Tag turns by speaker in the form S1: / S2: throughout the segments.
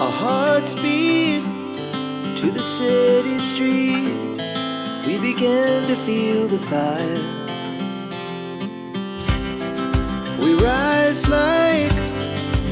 S1: Our hearts beat to the city streets. We began to feel the fire. We rise like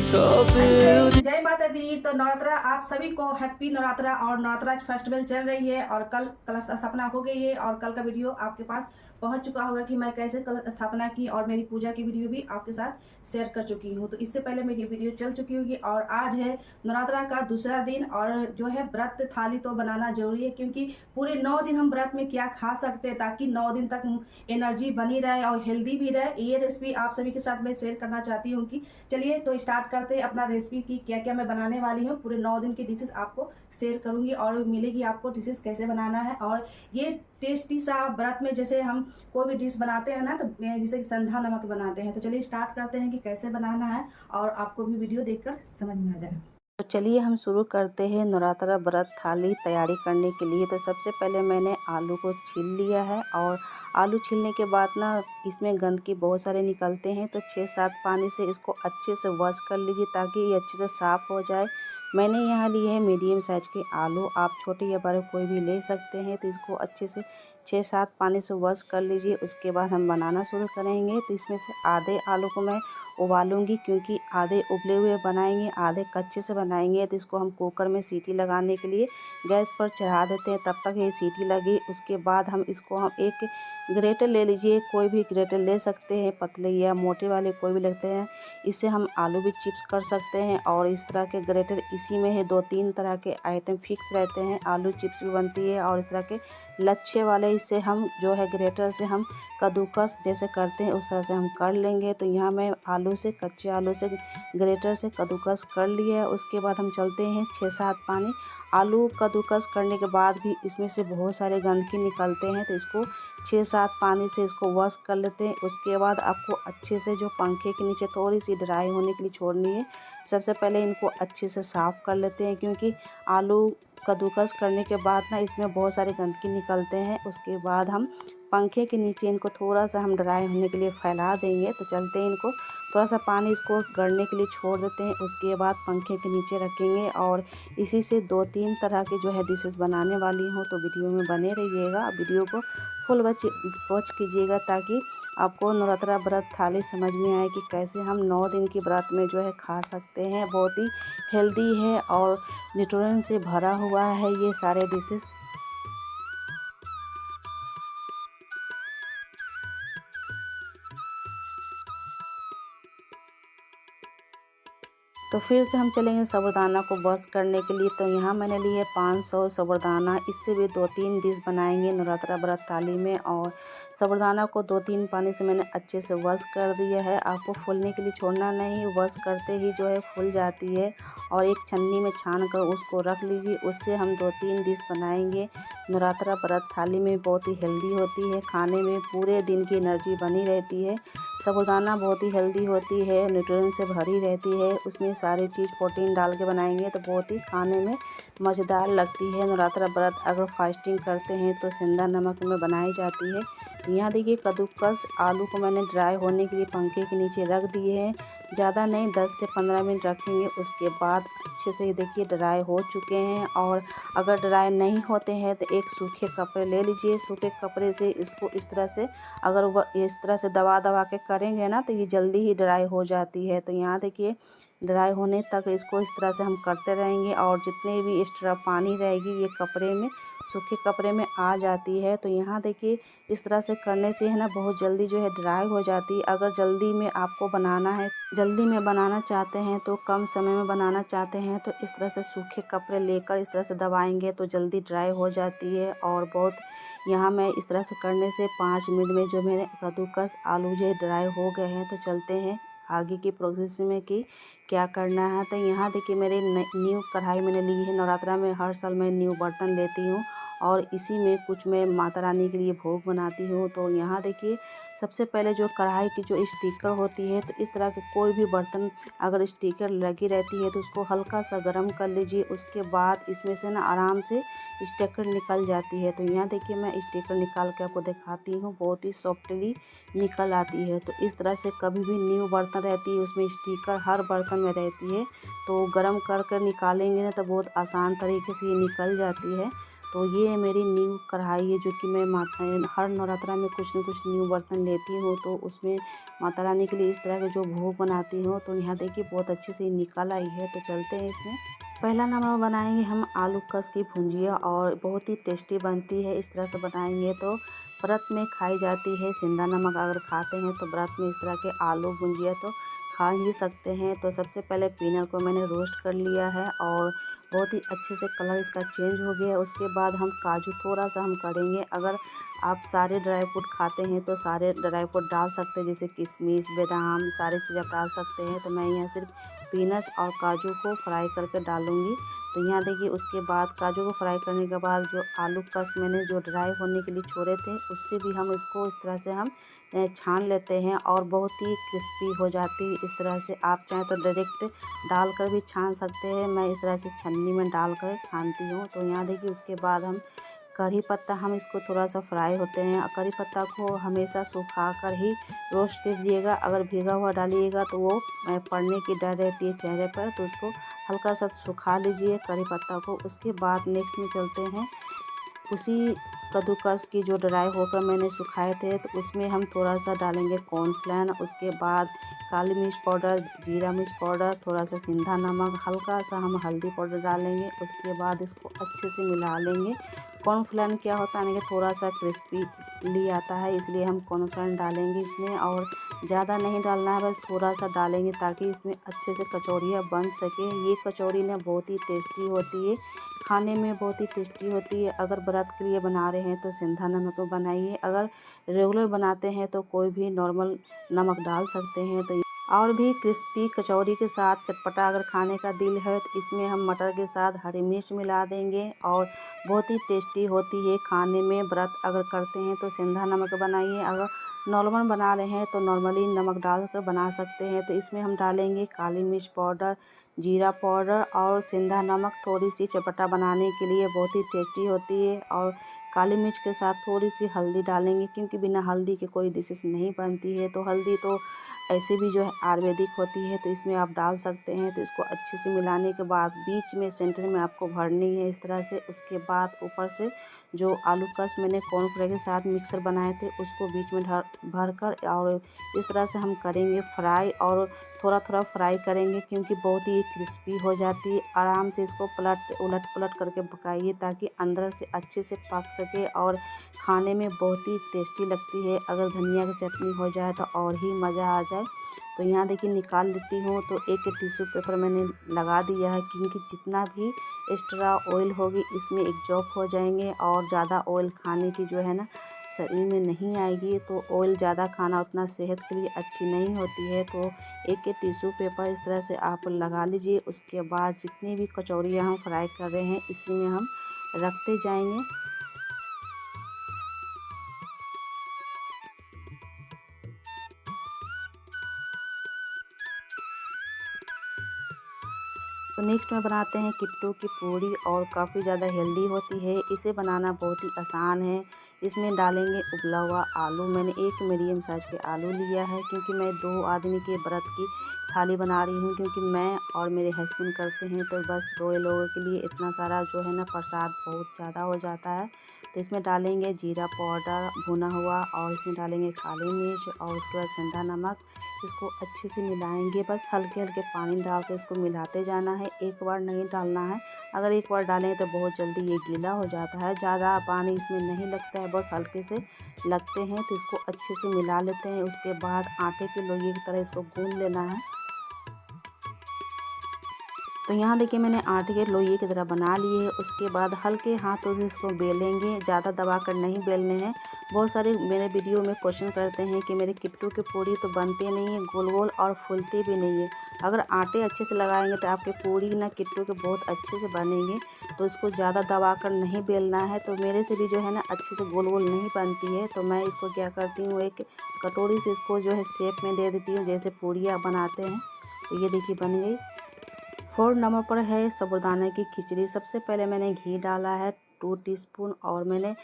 S1: tall buildings.
S2: जय माता दी। तो नवरात्रा आप सभी को हैप्पी नवरात्रा। और नवरात्रा फेस्टिवल चल रही है और कल कलश स्थापना हो गई है और कल का वीडियो आपके पास पहुंच चुका होगा कि मैं कैसे कलश स्थापना की और मेरी पूजा की वीडियो भी आपके साथ शेयर कर चुकी हूं। तो इससे पहले मेरी वीडियो चल चुकी होगी। और आज है नवरात्रा का दूसरा दिन और जो है व्रत थाली तो बनाना जरूरी है, क्योंकि पूरे 9 दिन हम व्रत में क्या खा सकते हैं ताकि 9 दिन तक एनर्जी बनी रहे और हेल्दी भी रहे। ये रेसिपी आप सभी के साथ मैं शेयर करना चाहती हूँ। कि चलिए तो स्टार्ट करते हैं अपना रेसिपी की क्या क्या मैं बनाने वाली हूँ। पूरे 9 दिन की डिशेस आपको शेयर करूंगी और मिलेगी आपको डिशेस कैसे बनाना है। और ये टेस्टी सा व्रत में जैसे हम कोई भी डिश बनाते हैं ना, तो जैसे कि संधा नमक बनाते हैं। तो चलिए स्टार्ट करते हैं कि कैसे बनाना है और आपको भी वीडियो देखकर समझ में आ जाए। तो चलिए हम शुरू करते हैं नवरात्रा व्रत थाली तैयारी करने के लिए। तो सबसे पहले मैंने आलू को छील लिया है और आलू छीलने के बाद ना इसमें गंदगी बहुत सारे निकलते हैं, तो 6-7 पानी से इसको अच्छे से वॉश कर लीजिए ताकि ये अच्छे से साफ़ हो जाए। मैंने यहाँ लिए है मीडियम साइज के आलू, आप छोटे या बड़े कोई भी ले सकते हैं। तो इसको अच्छे से 6-7 पानी से वॉश कर लीजिए। उसके बाद हम बनाना शुरू करेंगे। तो इसमें से आधे आलू को मैं उबालूंगी, क्योंकि आधे उबले हुए बनाएंगे आधे कच्चे से बनाएंगे। तो इसको हम कुकर में सीटी लगाने के लिए गैस पर चढ़ा देते हैं। तब तक ये सीटी लगी, उसके बाद हम एक ग्रेटर ले लीजिए, कोई भी ग्रेटर ले सकते हैं, पतले या मोटे वाले कोई भी लगते हैं। इससे हम आलू भी चिप्स कर सकते हैं। और इस तरह के ग्रेटर इसी में है, 2-3 तरह के आइटम फिक्स रहते हैं। आलू चिप्स भी बनती है और इस तरह के लच्छे वाले, इससे हम जो है ग्रेटर से हम कद्दूकस जैसे करते हैं उस तरह से हम कर लेंगे। तो यहाँ मैं कच्चे आलू से ग्रेटर से कद्दूकस कर लिया है। उसके बाद हम चलते हैं 6-7 पानी। आलू कद्दूकस करने के बाद भी इसमें से बहुत सारे गंदगी निकलते हैं, तो इसको 6-7 पानी से इसको वॉश कर लेते हैं। उसके बाद आपको अच्छे से जो पंखे के नीचे थोड़ी सी ड्राई होने के लिए छोड़नी है। सबसे पहले इनको अच्छे से साफ़ कर लेते हैं, क्योंकि आलू कद्दूकस करने के बाद ना इसमें बहुत सारे गंदगी निकलते हैं। उसके बाद हम पंखे के नीचे इनको थोड़ा सा हम ड्राई होने के लिए फैला देंगे। तो चलते हैं, इनको थोड़ा सा पानी इसको गड़ने के लिए छोड़ देते हैं। उसके बाद पंखे के नीचे रखेंगे और इसी से 2-3 तरह के जो है डिशेस बनाने वाली हूँ। तो वीडियो में बने रहिएगा, वीडियो को फुल वॉच कीजिएगा ताकि आपको नवरात्रा व्रत थाली समझ में आए कि कैसे हम 9 दिन की व्रत में जो है खा सकते हैं। बहुत ही हेल्दी है और न्यूट्रिएंट से भरा हुआ है ये सारे डिशेस। तो फिर से हम चलेंगे साबूदाना को वॉश करने के लिए। तो यहाँ मैंने ली है 500 साबूदाना। इससे भी 2-3 डिश बनाएंगे नवरात्रा व्रत थाली में। और साबूदाना को 2-3 पानी से मैंने अच्छे से वॉश कर दिया है। आपको फूलने के लिए छोड़ना नहीं, वॉश करते ही जो है फूल जाती है। और एक छन्नी में छान कर उसको रख लीजिए, उससे हम 2-3 डिश बनाएंगे। नवरात्रा व्रत थाली में बहुत ही हेल्दी होती है, खाने में पूरे दिन की एनर्जी बनी रहती है। साबूदाना बहुत ही हेल्दी होती है, न्यूट्रिएंट से भरी रहती है। उसमें सारी चीज़ प्रोटीन डाल के बनाएंगे तो बहुत ही खाने में मज़ेदार लगती है। नवरात्रा व्रत अगर फास्टिंग करते हैं तो सेंधा नमक में बनाई जाती है। यहाँ देखिए कद्दूकस आलू को मैंने ड्राई होने के लिए पंखे के नीचे रख दिए हैं। ज़्यादा नहीं, 10 से 15 मिनट रखेंगे। उसके बाद अच्छे से देखिए ड्राई हो चुके हैं। और अगर ड्राई नहीं होते हैं तो एक सूखे कपड़े ले लीजिए, सूखे कपड़े से इसको इस तरह से अगर वह इस तरह से दबा दबा के करेंगे ना तो ये जल्दी ही ड्राई हो जाती है। तो यहाँ देखिए ड्राई होने तक इसको इस तरह से हम करते रहेंगे और जितने भी एक्स्ट्रा पानी रहेगी ये कपड़े में, सूखे कपड़े में आ जाती है। तो यहाँ देखिए इस तरह से करने से है ना बहुत जल्दी जो है ड्राई हो जाती है। अगर जल्दी में आपको बनाना है, जल्दी में बनाना चाहते हैं तो कम समय में बनाना चाहते हैं तो इस तरह से सूखे कपड़े लेकर इस तरह से दबाएंगे तो जल्दी ड्राई हो जाती है। और बहुत यहाँ मैं इस तरह से करने से 5 मिनट में जो मेरे कद्दूकस आलू जो ड्राई हो गए हैं। तो चलते हैं आगे की प्रोसेस में कि क्या करना है। तो यहाँ देखिए मेरे न्यू कढ़ाई मैंने ली है। नवरात्रा में हर साल मैं न्यू बर्तन लेती हूँ और इसी में कुछ मैं माता रानी के लिए भोग बनाती हूँ। तो यहाँ देखिए सबसे पहले जो कढ़ाई की जो स्टिकर होती है, तो इस तरह के कोई भी बर्तन अगर स्टिकर लगी रहती है तो उसको हल्का सा गर्म कर लीजिए। उसके बाद इसमें से ना आराम से स्टिकर निकल जाती है। तो यहाँ देखिए मैं स्टिकर निकाल के आपको दिखाती हूँ, बहुत ही सॉफ्टली निकल आती है। तो इस तरह से कभी भी न्यू बर्तन रहती है उसमें स्टिकर हर बर्तन में रहती है, तो गरम कर कर निकालेंगे ना तो बहुत आसान तरीके से ये निकल जाती है। तो ये मेरी न्यू कढ़ाई है जो कि मैं हर नवरात्रा में कुछ न कुछ न्यू बर्तन लेती हूँ, तो उसमें माता रानी के लिए इस तरह के जो भोग बनाती हूँ। तो यहाँ देखिए बहुत अच्छे से निकल आई है। तो चलते हैं इसमें। पहला नंबर बनाएंगे हम आलू कस की भुंजिया, और बहुत ही टेस्टी बनती है। इस तरह से बनाएंगे तो व्रत में खाई जाती है। सिंधा नमक अगर खाते हैं तो व्रत में इस तरह के आलू भुंजिया तो खा ही सकते हैं। तो सबसे पहले पीनट को मैंने रोस्ट कर लिया है और बहुत ही अच्छे से कलर इसका चेंज हो गया। उसके बाद हम काजू थोड़ा सा हम करेंगे। अगर आप सारे ड्राई फ्रूट खाते हैं तो सारे ड्राई फ्रूट डाल सकते हैं, जैसे किशमिश, बादाम, सारी चीज़ आप डाल सकते हैं। तो मैं यहाँ सिर्फ पीनट्स और काजू को फ्राई करके डालूँगी। तो यहाँ देखिए उसके बाद काजू को फ्राई करने के बाद जो आलू कस मैंने जो ड्राई होने के लिए छोड़े थे, उससे भी हम इसको इस तरह से हम छान लेते हैं और बहुत ही क्रिस्पी हो जाती है। इस तरह से आप चाहें तो डायरेक्ट डालकर भी छान सकते हैं। मैं इस तरह से छन्नी में डालकर छानती हूँ। तो यहाँ देखिए उसके बाद हम करी पत्ता, हम इसको थोड़ा सा फ्राई होते हैं। करी पत्ता को हमेशा सुखा कर ही रोस्ट कीजिएगा। अगर भीगा हुआ डालिएगा तो वो पड़ने की डर रहती है चेहरे पर, तो उसको हल्का सा सुखा लीजिए करी पत्ता को। उसके बाद नेक्स्ट में चलते हैं उसी कद्दूकस की जो ड्राई होकर मैंने सुखाए थे, तो उसमें हम थोड़ा सा डालेंगे कॉर्नफ्लेन। उसके बाद काली मिर्च पाउडर, जीरा मिर्च पाउडर, थोड़ा सा सिंधा नमक, हल्का सा हम हल्दी पाउडर डालेंगे। उसके बाद इसको अच्छे से मिला लेंगे। कॉर्नफ्लेन क्या होता है ना कि थोड़ा सा क्रिस्पी आता है, इसलिए हम कॉर्नफ्लेन डालेंगे इसमें, और ज़्यादा नहीं डालना है, बस थोड़ा सा डालेंगे ताकि इसमें अच्छे से कचौड़ियाँ बन सके। ये कचौड़ी ना बहुत ही टेस्टी होती है, खाने में बहुत ही टेस्टी होती है। अगर व्रत के लिए बना रहे हैं तो सिंधा नमक में बनाइए। अगर रेगुलर बनाते हैं तो कोई भी नॉर्मल नमक डाल सकते हैं। तो और भी क्रिस्पी कचौड़ी के साथ चटपटा अगर खाने का दिल है तो इसमें हम मटर के साथ हरी मिर्च मिला देंगे और बहुत ही टेस्टी होती है खाने में। व्रत अगर करते हैं तो सिंधा नमक बनाइए। अगर नॉर्मल बना रहे हैं तो नॉर्मली नमक डालकर बना सकते हैं। तो इसमें हम डालेंगे काली मिर्च पाउडर, जीरा पाउडर और सिंधा नमक, थोड़ी सी चटपटा बनाने के लिए बहुत ही टेस्टी होती है। और काली मिर्च के साथ थोड़ी सी हल्दी डालेंगे, क्योंकि बिना हल्दी के कोई डिशेस नहीं बनती है। तो हल्दी तो ऐसे भी जो है आयुर्वेदिक होती है, तो इसमें आप डाल सकते हैं। तो इसको अच्छे से मिलाने के बाद बीच में सेंटर में आपको भरनी है इस तरह से। उसके बाद ऊपर से जो आलू कस मैंने कॉर्नफ्लेवर के साथ मिक्सर बनाए थे उसको बीच में भर कर और इस तरह से हम करेंगे फ्राई, और थोड़ा थोड़ा फ्राई करेंगे क्योंकि बहुत ही क्रिस्पी हो जाती है। आराम से इसको उलट पलट करके पकाइए ताकि अंदर से अच्छे से पक सके और खाने में बहुत ही टेस्टी लगती है। अगर धनिया की चटनी हो जाए तो और ही मज़ा आ जाए। तो यहाँ देखिए निकाल लेती हूँ। तो एक टिश्यू पेपर मैंने लगा दिया है, क्योंकि जितना भी एक्स्ट्रा ऑयल होगी इसमें एब्जॉर्ब हो जाएंगे और ज़्यादा ऑयल खाने की जो है ना शरीर में नहीं आएगी। तो ऑयल ज़्यादा खाना उतना सेहत के लिए अच्छी नहीं होती है। तो एक टिश्यू पेपर इस तरह से आप लगा लीजिए। उसके बाद जितनी भी कचौड़ियाँ हम फ्राई कर रहे हैं इसी में हम रखते जाएंगे। तो नेक्स्ट में बनाते हैं किट्टू की पूड़ी, और काफ़ी ज़्यादा हेल्दी होती है। इसे बनाना बहुत ही आसान है। इसमें डालेंगे उबला हुआ आलू। मैंने एक मीडियम साइज़ के आलू लिया है, क्योंकि मैं 2 आदमी के व्रत की थाली बना रही हूँ, क्योंकि मैं और मेरे हस्बैंड करते हैं। तो बस 2 लोगों के लिए इतना सारा जो है ना प्रसाद बहुत ज़्यादा हो जाता है। तो इसमें डालेंगे जीरा पाउडर भुना हुआ, और इसमें डालेंगे काली मिर्च और उसके बाद सेंधा नमक। इसको अच्छे से मिलाएंगे, बस हल्के हल्के पानी डाल के इसको मिलाते जाना है, एक बार नहीं डालना है। अगर एक बार डालें तो बहुत जल्दी ये गीला हो जाता है। ज़्यादा पानी इसमें नहीं लगता है, बस हल्के से लगते हैं। तो इसको अच्छे से मिला लेते हैं। उसके बाद आटे के लोइये की तरह इसको गूंद लेना है। तो यहाँ देखिए मैंने आटे के लोइये की तरह बना लिए है। उसके बाद हल्के हाथों से इसको बेलेंगे, ज़्यादा दबा कर नहीं बेलने हैं। बहुत सारे मेरे वीडियो में क्वेश्चन करते हैं कि मेरे किट्टू की पूड़ी तो बनते नहीं है गोल गोल और फूलती भी नहीं है। अगर आटे अच्छे से लगाएंगे तो आपके पूड़ी ना किट्टू के बहुत अच्छे से बनेंगे। तो इसको ज़्यादा दबा कर नहीं बेलना है। तो मेरे से भी जो है ना अच्छे से गोल गोल नहीं बनती है। तो मैं इसको क्या करती हूँ, एक कटोरी से इसको जो है शेप में दे देती हूँ, जैसे पूड़ियाँ बनाते हैं। तो ये देखिए बन गई। 4 नंबर पर है साबूदाना की खिचड़ी। सबसे पहले मैंने घी डाला है 2 टीस्पून, और मैंने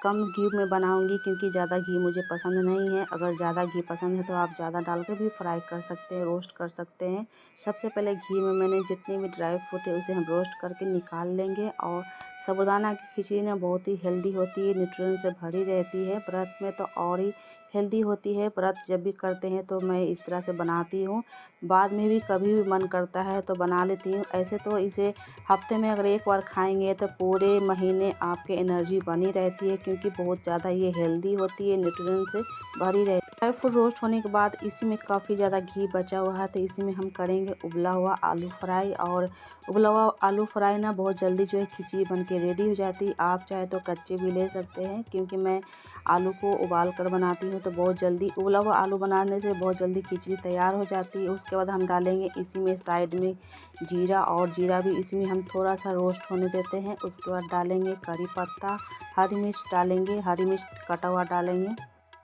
S3: कम घी में बनाऊंगी क्योंकि ज़्यादा घी मुझे पसंद नहीं है। अगर ज़्यादा घी पसंद है तो आप ज़्यादा डाल कर भी फ्राई कर सकते हैं, रोस्ट कर सकते हैं। सबसे पहले घी में मैंने जितने भी ड्राई फ्रूट है उसे हम रोस्ट करके निकाल लेंगे। और साबूदाना की खिचड़ी ना बहुत ही हेल्दी होती है, न्यूट्रिएंट से भरी रहती है। व्रत में तो और ही हेल्दी होती है। व्रत जब भी करते हैं तो मैं इस तरह से बनाती हूँ। बाद में भी कभी भी मन करता है तो बना लेती हूँ। ऐसे तो इसे हफ्ते में अगर एक बार खाएंगे तो पूरे महीने आपके एनर्जी बनी रहती है, क्योंकि बहुत ज़्यादा ये हेल्दी होती है, न्यूट्रिएंट से भरी रहती है। ड्राई फ्रूट रोस्ट होने के बाद इसी में काफ़ी ज़्यादा घी बचा हुआ है तो इसी में हम करेंगे उबला हुआ आलू फ्राई। और उबला हुआ आलू फ्राई ना बहुत जल्दी जो है खिचड़ी बन के रेडी हो जाती है। आप चाहे तो कच्चे भी ले सकते हैं, क्योंकि मैं आलू को उबाल कर बनाती हूँ तो बहुत जल्दी उबला हुआ आलू बनाने से बहुत जल्दी खिचड़ी तैयार हो जाती है। उसके बाद हम डालेंगे इसी में साइड में जीरा, और जीरा भी इसमें हम थोड़ा सा रोस्ट होने देते हैं। उसके बाद डालेंगे करी पत्ता, हरी मिर्च डालेंगे, हरी मिर्च कटा हुआ डालेंगे।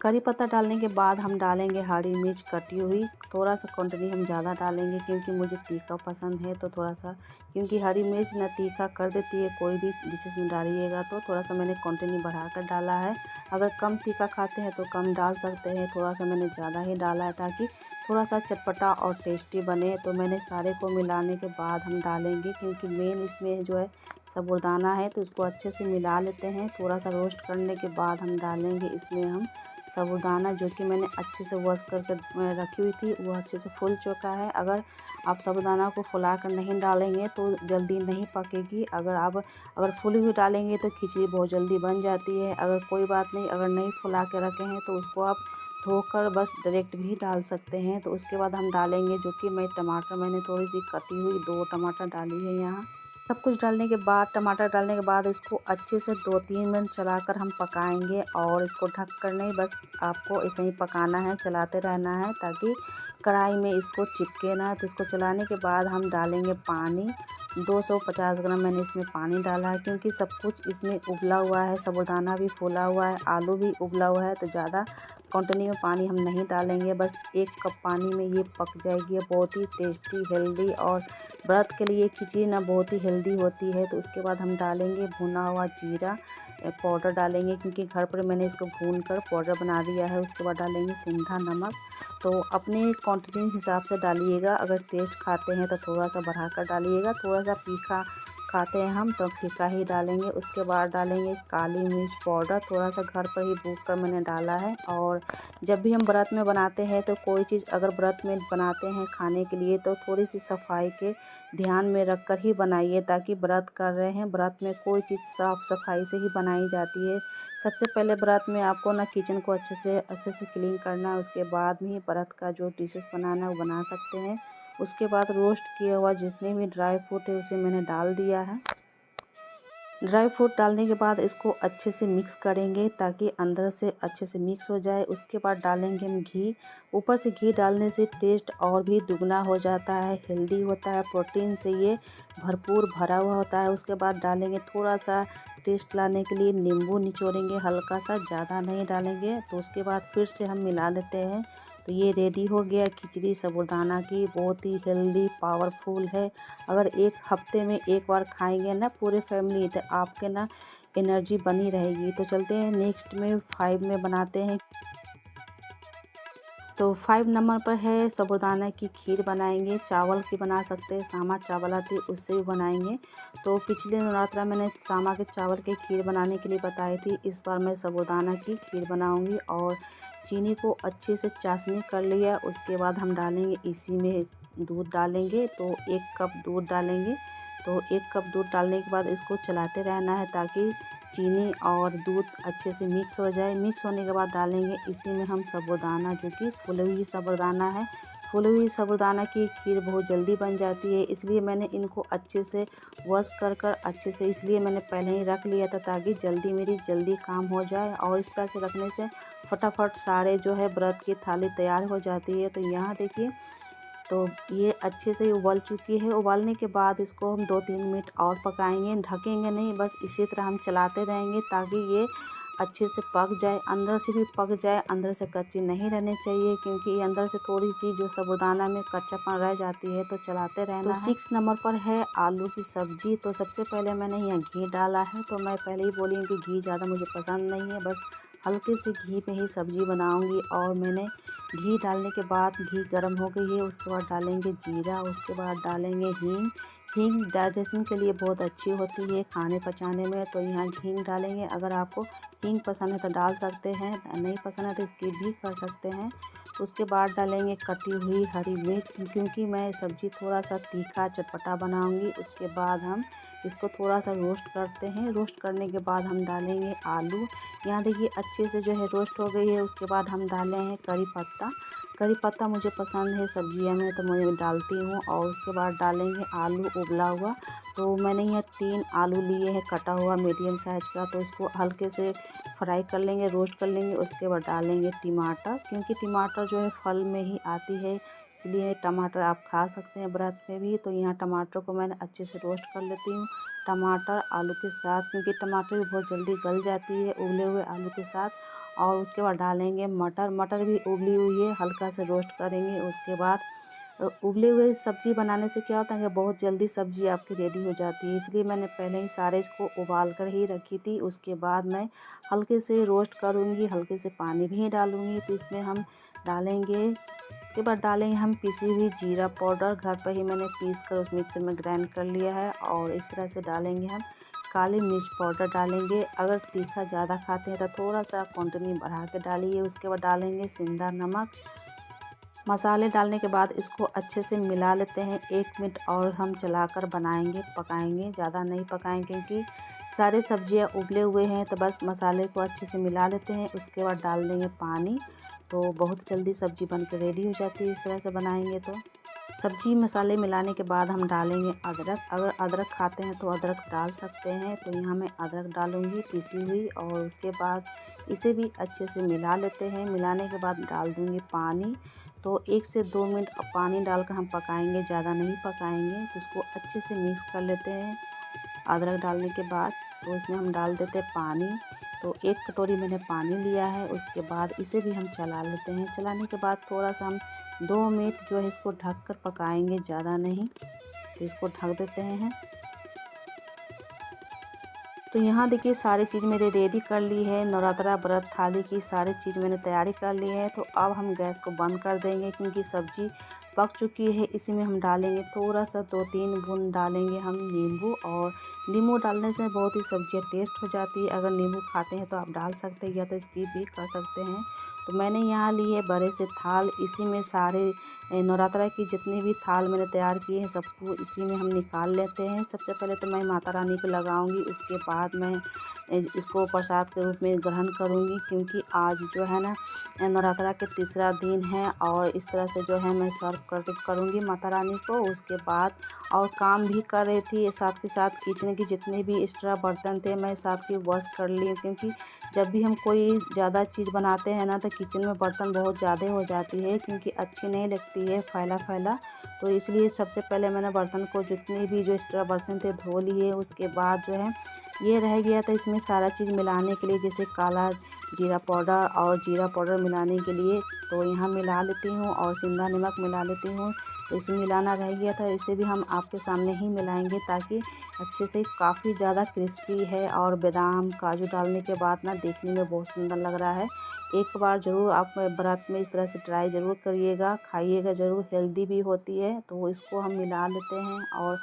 S3: करी पत्ता डालने के बाद हम डालेंगे हरी मिर्च कटी हुई। थोड़ा सा क्वांटिटी हम ज़्यादा डालेंगे क्योंकि मुझे तीखा पसंद है, तो थोड़ा सा, क्योंकि हरी मिर्च ना तीखा कर देती है कोई भी डिशेस में डालिएगा, तो थोड़ा सा मैंने क्वांटिटी बढ़ा कर डाला है। अगर कम तीखा खाते हैं तो कम डाल सकते हैं, थोड़ा सा मैंने ज़्यादा ही डाला है ताकि थोड़ा सा चटपटा और टेस्टी बने। तो मैंने सारे को मिलाने के बाद हम डालेंगे, क्योंकि मेन इसमें जो है साबूदाना है, तो उसको अच्छे से मिला लेते हैं। थोड़ा सा रोस्ट करने के बाद हम डालेंगे इसमें हम साबूदाना, जो कि मैंने अच्छे से वॉश करके रखी हुई थी, वो अच्छे से फूल चुका है। अगर आप साबूदाना को फुला कर नहीं डालेंगे तो जल्दी नहीं पकेगी। अगर फुली हुई डालेंगे तो खिचड़ी बहुत जल्दी बन जाती है। अगर कोई बात नहीं, अगर नहीं फुला के रखे हैं तो उसको आप धोकर बस डायरेक्ट भी डाल सकते हैं। तो उसके बाद हम डालेंगे, जो कि टमाटर मैंने थोड़ी सी कटी हुई 2 टमाटर डाली है यहाँ। सब कुछ डालने के बाद, टमाटर डालने के बाद इसको अच्छे से 2-3 मिनट चलाकर हम पकाएंगे। और इसको ढक कर नहीं, बस आपको ऐसे ही पकाना है, चलाते रहना है ताकि कढ़ाई में इसको चिपके ना। तो इसको चलाने के बाद हम डालेंगे पानी। 250 ग्राम मैंने इसमें पानी डाला है, क्योंकि सब कुछ इसमें उबला हुआ है, साबूदाना भी फूला हुआ है, आलू भी उबला हुआ है, तो ज़्यादा क्वांटिटी में पानी हम नहीं डालेंगे। बस 1 कप पानी में ये पक जाएगी। बहुत ही टेस्टी, हेल्दी, और व्रत के लिए खिचड़ी ना बहुत ही हेल्दी होती है। तो उसके बाद हम डालेंगे भुना हुआ जीरा पाउडर डालेंगे, क्योंकि घर पर मैंने इसको भून कर पाउडर बना दिया है। उसके बाद डालेंगे सिंधा नमक, तो अपने क्वांटिटी के हिसाब से डालिएगा। अगर टेस्ट खाते हैं तो थोड़ा सा बढ़ा कर डालिएगा, थोड़ा सा तीखा खाते हैं हम तो फीका ही डालेंगे। उसके बाद डालेंगे काली मिर्च पाउडर, थोड़ा सा घर पर ही भून कर मैंने डाला है। और जब भी हम व्रत में बनाते हैं तो कोई चीज़ अगर व्रत में बनाते हैं खाने के लिए तो थोड़ी सी सफाई के ध्यान में रख कर ही बनाइए, ताकि व्रत कर रहे हैं, व्रत में कोई चीज़ साफ़ सफाई से ही बनाई जाती है। सबसे पहले व्रत में आपको ना किचन को अच्छे से क्लीन करना है। उसके बाद ही व्रत का जो डिशेस बनाना है वो बना सकते हैं। उसके बाद रोस्ट किया हुआ जितने भी ड्राई फ्रूट है उसे मैंने डाल दिया है। ड्राई फ्रूट डालने के बाद इसको अच्छे से मिक्स करेंगे ताकि अंदर से अच्छे से मिक्स हो जाए। उसके बाद डालेंगे हम घी। ऊपर से घी डालने से टेस्ट और भी दुगना हो जाता है, हेल्दी होता है, प्रोटीन से ये भरपूर भरा हुआ होता है। उसके बाद डालेंगे थोड़ा सा टेस्ट लाने के लिए नींबू निचोड़ेंगे हल्का सा, ज़्यादा नहीं डालेंगे। तो उसके बाद फिर से हम मिला लेते हैं। तो ये रेडी हो गया खिचड़ी साबूदाना की, बहुत ही हेल्दी, पावरफुल है। अगर एक हफ्ते में एक बार खाएंगे ना पूरे फैमिली तो आपके ना एनर्जी बनी रहेगी। तो चलते हैं नेक्स्ट में 5 में बनाते हैं। तो 5 नंबर पर है साबूदाना की खीर बनाएंगे। चावल की बना सकते हैं, सामा चावल आती है उससे भी बनाएंगे। तो पिछले नवरात्रा मैंने सामा के चावल की खीर बनाने के लिए बताई थी, इस बार मैं साबूदाना की खीर बनाऊंगी। और चीनी को अच्छे से चाशनी कर लिया। उसके बाद हम डालेंगे इसी में दूध डालेंगे, तो 1 कप दूध डालेंगे। तो 1 कप दूध डालने के बाद इसको चलाते रहना है ताकि चीनी और दूध अच्छे से मिक्स हो जाए। मिक्स होने के बाद डालेंगे इसी में हम साबूदाना, जो कि फुली हुई साबूदाना है। फुली हुई साबूदाना की खीर बहुत जल्दी बन जाती है, इसलिए मैंने इनको अच्छे से वॉश कर अच्छे से इसलिए मैंने पहले ही रख लिया था ताकि मेरी जल्दी काम हो जाए। और इस तरह से रखने से फटाफट सारे जो है व्रत की थाली तैयार हो जाती है। तो यहाँ देखिए, तो ये अच्छे से उबल चुकी है। उबालने के बाद इसको हम 2-3 मिनट और पकाएंगे, ढकेंगे नहीं, बस इसी तरह हम चलाते रहेंगे ताकि ये अच्छे से पक जाए, अंदर से भी पक जाए, अंदर से कच्ची नहीं रहनी चाहिए, क्योंकि अंदर से थोड़ी सी जो साबूदाना में कच्चापन रह जाती है तो चलाते रहना है। तो 6 नंबर पर है आलू की सब्जी। तो सबसे पहले मैंने यहाँ घी डाला है। तो मैं पहले ही बोली हूँ कि घी ज़्यादा मुझे पसंद नहीं है, बस हल्के से घी में ही सब्जी बनाऊंगी। और मैंने घी डालने के बाद घी गर्म हो गई है, उसके बाद डालेंगे जीरा, उसके बाद डालेंगे हींग। हींग डाइजेशन के लिए बहुत अच्छी होती है खाने पचाने में, तो यहाँ हींग डालेंगे। अगर आपको हींग पसंद है तो डाल सकते हैं, नहीं पसंद है तो स्किप भी कर सकते हैं। उसके बाद डालेंगे कटी हुई हरी मिर्च, क्योंकि मैं सब्ज़ी थोड़ा सा तीखा चटपटा बनाऊंगी। उसके बाद हम इसको थोड़ा सा रोस्ट करते हैं। रोस्ट करने के बाद हम डालेंगे आलू। यहाँ देखिए अच्छे से जो है रोस्ट हो गई है। उसके बाद हम डाले हैं करी पत्ता। करी पत्ता मुझे पसंद है सब्जियों में तो मैं डालती हूँ। और उसके बाद डालेंगे आलू उबला हुआ। तो मैंने यहाँ 3 आलू लिए हैं कटा हुआ मीडियम साइज़ का। तो इसको हल्के से फ्राई कर लेंगे, रोस्ट कर लेंगे। उसके बाद डालेंगे टमाटर, क्योंकि टमाटर जो है फल में ही आती है, इसलिए टमाटर आप खा सकते हैं व्रत में भी। तो यहाँ टमाटर को मैंने अच्छे से रोस्ट कर लेती हूँ, टमाटर आलू के साथ, क्योंकि टमाटर भी बहुत जल्दी गल जाती है उबले हुए आलू के साथ। और उसके बाद डालेंगे मटर। मटर भी उबली हुई है, हल्का से रोस्ट करेंगे। उसके बाद उबले हुए सब्ज़ी बनाने से क्या होता है कि बहुत जल्दी सब्ज़ी आपकी रेडी हो जाती है, इसलिए मैंने पहले ही सारे इसको उबाल कर ही रखी थी। उसके बाद मैं हल्के से रोस्ट करूँगी, हल्के से पानी भी डालूँगी। तो इसमें हम डालेंगे, उसके बाद डालेंगे हम पिसी हुई जीरा पाउडर। घर पर ही मैंने पीस कर उस मिक्सर में ग्राइंड कर लिया है। और इस तरह से डालेंगे हम काली मिर्च पाउडर डालेंगे। अगर तीखा ज़्यादा खाते हैं तो थोड़ा सा क्वांटिटी बढ़ा के डालिए। उसके बाद डालेंगे सेंधा नमक। मसाले डालने के बाद इसको अच्छे से मिला लेते हैं 1 मिनट, और हम चलाकर बनाएंगे, पकाएंगे, ज़्यादा नहीं पकाएंगे क्योंकि सारे सब्जियां उबले हुए हैं। तो बस मसाले को अच्छे से मिला लेते हैं। उसके बाद डाल देंगे पानी। तो बहुत जल्दी सब्ज़ी बन के रेडी हो जाती है इस तरह से बनाएंगे। तो सब्जी मसाले मिलाने के बाद हम डालेंगे अदरक। अगर अदरक खाते हैं तो अदरक डाल सकते हैं। तो यहाँ मैं अदरक डालूँगी पीसी हुई। और उसके बाद इसे भी अच्छे से मिला लेते हैं। मिलाने के बाद डाल दूँगी पानी। तो 1 से 2 मिनट पानी डालकर हम पकाएंगे, ज़्यादा नहीं पकाएंगे। तो इसको अच्छे से मिक्स कर लेते हैं। अदरक डालने के बाद तो इसमें हम डाल देते हैं पानी। तो 1 कटोरी मैंने पानी लिया है। उसके बाद इसे भी हम चला लेते हैं। चलाने के बाद थोड़ा सा हम 2 मिनट जो है इसको ढक कर पकाएंगे, ज़्यादा नहीं। तो इसको ढक देते हैं। तो यहाँ देखिए सारी चीज़ मेरे रेडी कर ली है। नवरात्रा व्रत थाली की सारी चीज़ मैंने तैयारी कर ली है। तो अब हम गैस को बंद कर देंगे, क्योंकि सब्ज़ी पक चुकी है। इसी में हम डालेंगे थोड़ा सा 2-3 बूंद डालेंगे हम नींबू। और नींबू डालने से बहुत ही सब्जियाँ टेस्ट हो जाती है। अगर नींबू खाते हैं तो आप डाल सकते हैं, या तो स्किप भी कर सकते हैं। तो मैंने यहाँ ली है बड़े से थाल। इसी में सारे नवरात्रा की जितनी भी थाल मैंने तैयार की है सबको इसी में हम निकाल लेते हैं। सबसे पहले तो मैं माता रानी को लगाऊंगी, उसके बाद मैं इसको प्रसाद के रूप में ग्रहण करूंगी, क्योंकि आज जो है ना नवरात्रा के तीसरा दिन है। और इस तरह से जो है मैं सर्व करूंगी माता रानी को। उसके बाद और काम भी कर रही थी, साथ के साथ किचन के जितने भी एक्स्ट्रा बर्तन थे मैं साथ के वॉश कर ली, क्योंकि जब भी हम कोई ज़्यादा चीज़ बनाते हैं ना तो किचन में बर्तन बहुत ज़्यादा हो जाती है, क्योंकि अच्छी नहीं लगती है फैला फैला। तो इसलिए सबसे पहले मैंने बर्तन को जितने भी जो एक्स्ट्रा बर्तन थे धो लिए। उसके बाद जो है ये रह गया था इसमें सारा चीज़ मिलाने के लिए, जैसे काला जीरा पाउडर और जीरा पाउडर मिलाने के लिए। तो यहाँ मिला लेती हूँ और सेंधा नमक मिला लेती हूँ। तो इसमें मिलाना रह गया था, इसे भी हम आपके सामने ही मिलाएंगे, ताकि अच्छे से काफ़ी ज़्यादा क्रिस्पी है। और बादाम काजू डालने के बाद ना देखने में बहुत सुंदर लग रहा है। एक बार ज़रूर आप व्रत में इस तरह से ट्राई ज़रूर करिएगा, खाइएगा ज़रूर, हेल्दी भी होती है। तो इसको हम मिला लेते हैं और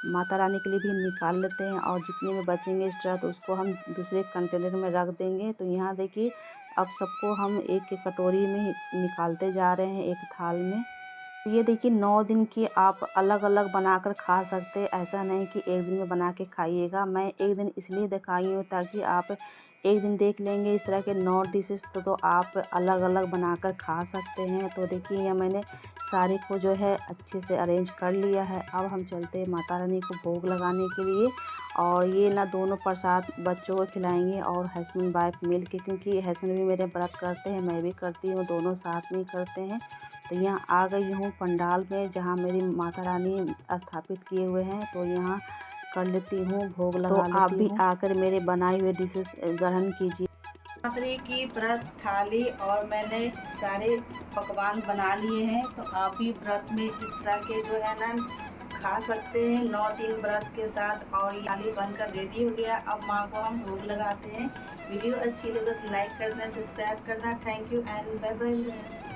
S3: माता रानी के लिए भी निकाल लेते हैं। और जितने में बचेंगे एक्स्ट्रा तो उसको हम दूसरे कंटेनर में रख देंगे। तो यहाँ देखिए अब सबको हम एक एक कटोरी में निकालते जा रहे हैं, एक थाल में। ये देखिए 9 दिन की आप अलग अलग बनाकर खा सकते हैं, ऐसा नहीं कि एक दिन में बना के खाइएगा। मैं एक दिन इसलिए दिखाई हूँ ताकि आप एक दिन देख लेंगे इस तरह के 9 डिशेस तो आप अलग अलग बनाकर खा सकते हैं। तो देखिए यहाँ मैंने सारे को जो है अच्छे से अरेंज कर लिया है। अब हम चलते हैं माता रानी को भोग लगाने के लिए। और ये ना दोनों प्रसाद बच्चों को खिलाएंगे और हस्बैंड वाइफ मिल के, क्योंकि हस्बैंड भी मेरे व्रत करते हैं, मैं भी करती हूँ, दोनों साथ में ही करते हैं। तो यहाँ आ गई हूँ पंडाल में, जहाँ मेरी माता रानी स्थापित किए हुए हैं। तो यहाँ कर लेती हूँ भोग लगा लेती हूँ। तो आप भी आकर मेरे बनाए हुए डिशेस ग्रहण कीजिए।
S2: नवरात्रि की व्रत थाली और मैंने सारे पकवान बना लिए हैं, तो आप भी व्रत में इस तरह के जो है ना खा सकते हैं 9 दिन व्रत के साथ। और ये थाली बनकर रेडी हो गया। अब माँ को हम भोग लगाते हैं। वीडियो अच्छी लगे तो लाइक करना, सब्सक्राइब करना। Thank you and bye bye.